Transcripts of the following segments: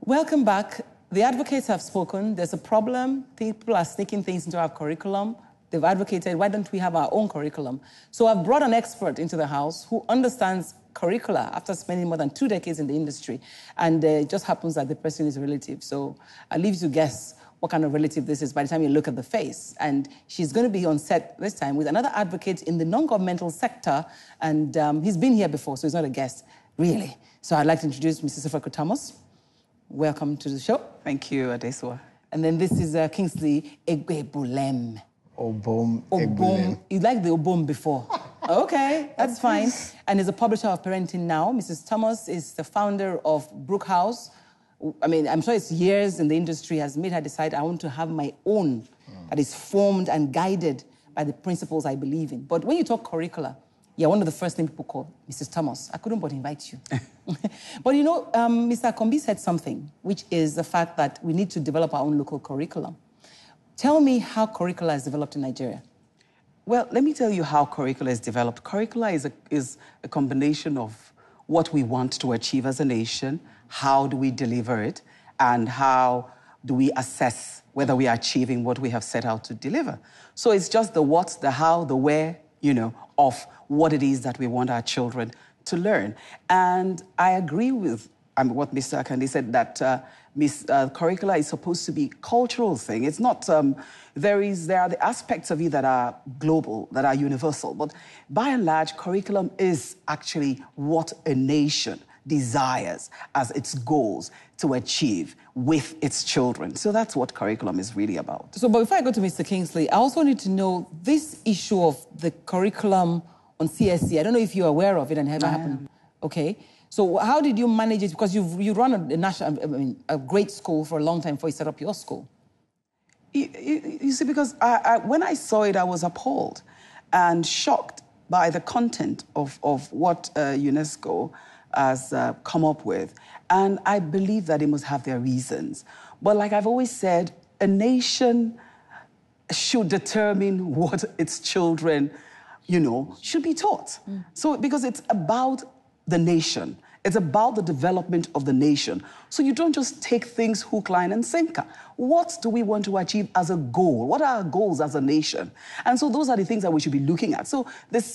Welcome back. The advocates have spoken. There's a problem. People are sneaking things into our curriculum. They've advocated, why don't we have our own curriculum? So I've brought an expert into the house who understands curricula after spending more than 2 decades in the industry. And it just happens that the person is a relative. So I leave you to guess what kind of relative this is by the time you look at the face. And she's going to be on set this time with another advocate in the non-governmental sector. And he's been here before, so he's not a guest, really. So I'd like to introduce Mr. Sifako Thomas. Welcome to the show. Thank you, Adesua. And then this is Kingsley Egbulem. Obom. You liked the Obom before. Okay, that's fine. And is a publisher of Parenting Now. Mrs. Thomas is the founder of Brook House. I mean, I'm sure it's years in the industry has made her decide, I want to have my own that is formed and guided by the principles I believe in. But when you talk curricula, you're one of the first things people call Mrs. Thomas. I couldn't but invite you. But you know, Mr. Akombi said something, which is the fact that we need to develop our own local curriculum. Tell me how curricula is developed in Nigeria. Well, let me tell you how curricula is developed. Curricula is a combination of what we want to achieve as a nation, how do we deliver it, and how do we assess whether we are achieving what we have set out to deliver. So it's just the what, the how, the where, you know, of what it is that we want our children to learn. And I agree with what Mr. Akande said, that curricula is supposed to be a cultural thing. It's not, there are the aspects of it that are global, that are universal. But by and large, curriculum is actually what a nation desires as its goals to achieve with its children. So that's what curriculum is really about. So, but before I go to Mr. Kingsley, I also need to know this issue of the curriculum on CSC. I don't know if you're aware of it and ever happened. Okay. So how did you manage it? Because you run a great school for a long time before you set up your school. You see, because when I saw it, I was appalled and shocked by the content of what UNESCO has come up with. And I believe that it must have their reasons. But like I've always said, a nation should determine what its children, you know, should be taught. So, because it's about the nation. It's about the development of the nation. So you don't just take things hook, line, and sinker. What do we want to achieve as a goal? What are our goals as a nation? And so those are the things that we should be looking at. So this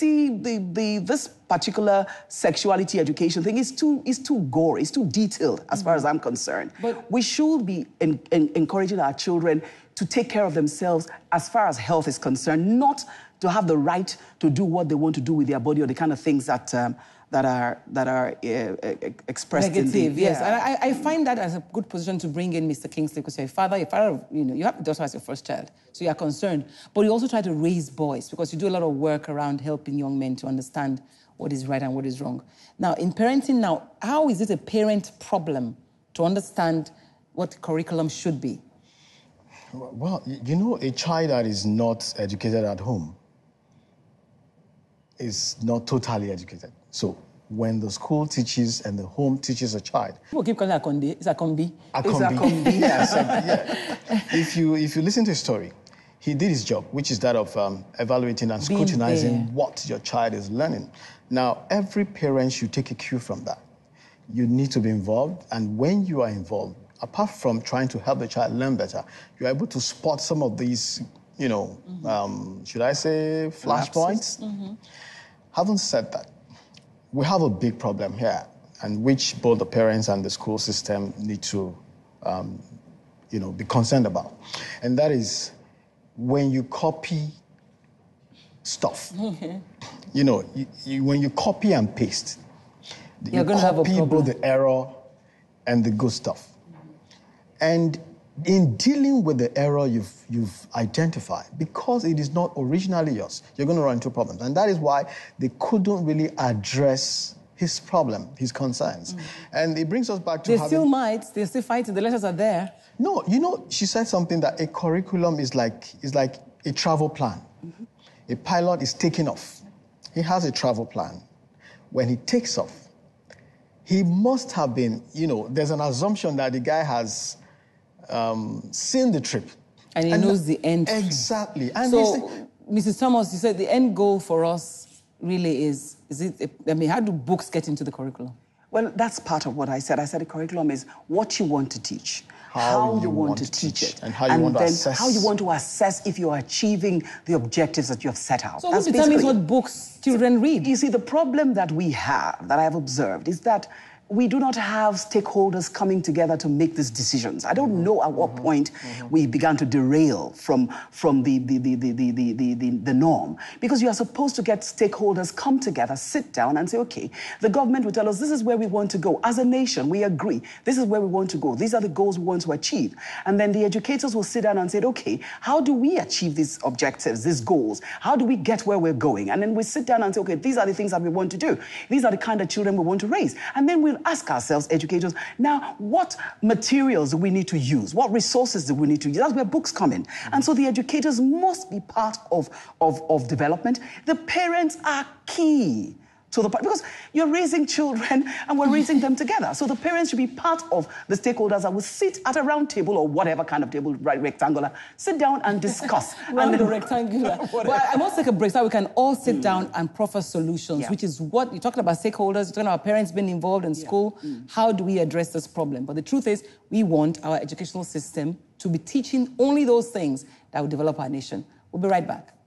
particular sexuality education thing is too gory, it's too detailed as far as I'm concerned. But we should be encouraging our children to take care of themselves as far as health is concerned, not to have the right to do what they want to do with their body or the kind of things that are expressed negative, in the... yes. And I find that as a good position to bring in Mr. Kingsley, because you're a father, you know, you have a daughter as your first child, so you're concerned. But you also try to raise boys, because you do a lot of work around helping young men to understand what is right and what is wrong. Now, in Parenting Now, how is it a parent problem to understand what curriculum should be? Well, you know, a child that is not educated at home is not totally educated. So when the school teaches and the home teaches a child... People keep calling it Akonde. It's Akombi. Akombi. Yes, yeah. If you listen to his story, he did his job, which is that of evaluating and scrutinizing what your child is learning. Now, every parent should take a cue from that. You need to be involved, and when you are involved, apart from trying to help the child learn better, you're able to spot some of these, you know, should I say flashpoints? Having said that, we have a big problem here, and which both the parents and the school system need to, you know, be concerned about. And that is when you copy stuff. You know, when you copy and paste, you're going to have a problem. Both the error and the good stuff. And in dealing with the error you've identified, because it is not originally yours, you're going to run into problems. And that is why they couldn't really address his problem, his concerns. And it brings us back to They still might. They're still fighting. The letters are there. No, you know, she said something that a curriculum is like a travel plan. A pilot is taking off. He has a travel plan. When he takes off, he must have been, you know, there's an assumption that the guy has seen the trip. And he knows the end. Exactly. And so, Mrs. Thomas, you said the end goal for us really is it, I mean, how do books get into the curriculum? Well, that's part of what I said. I said the curriculum is what you want to teach, how you want to teach it, and how you want to assess. How you want to assess if you're achieving the objectives that you have set out. So who determines what books children read? You see, the problem that we have, that I have observed, is that we do not have stakeholders coming together to make these decisions. I don't know at what point we began to derail from the norm, because you are supposed to get stakeholders come together, sit down and say, okay, the government will tell us this is where we want to go. As a nation, we agree. This is where we want to go. These are the goals we want to achieve. And then the educators will sit down and say, okay, how do we achieve these objectives, these goals? How do we get where we're going? And then we sit down and say, okay, these are the things that we want to do. These are the kind of children we want to raise. And then we'll ask ourselves, educators, now what materials do we need to use? What resources do we need to use? That's where books come in. And so the educators must be part of development. The parents are key to the part, because you're raising children and we're raising them together. So the parents should be part of the stakeholders that will sit at a round table or whatever kind of table, right, rectangular, sit down and discuss. Round or rectangular. Well, I must take a break so we can all sit down and proffer solutions, which is what you're talking about stakeholders, you're talking about parents being involved in school. How do we address this problem? But the truth is, we want our educational system to be teaching only those things that will develop our nation. We'll be right back.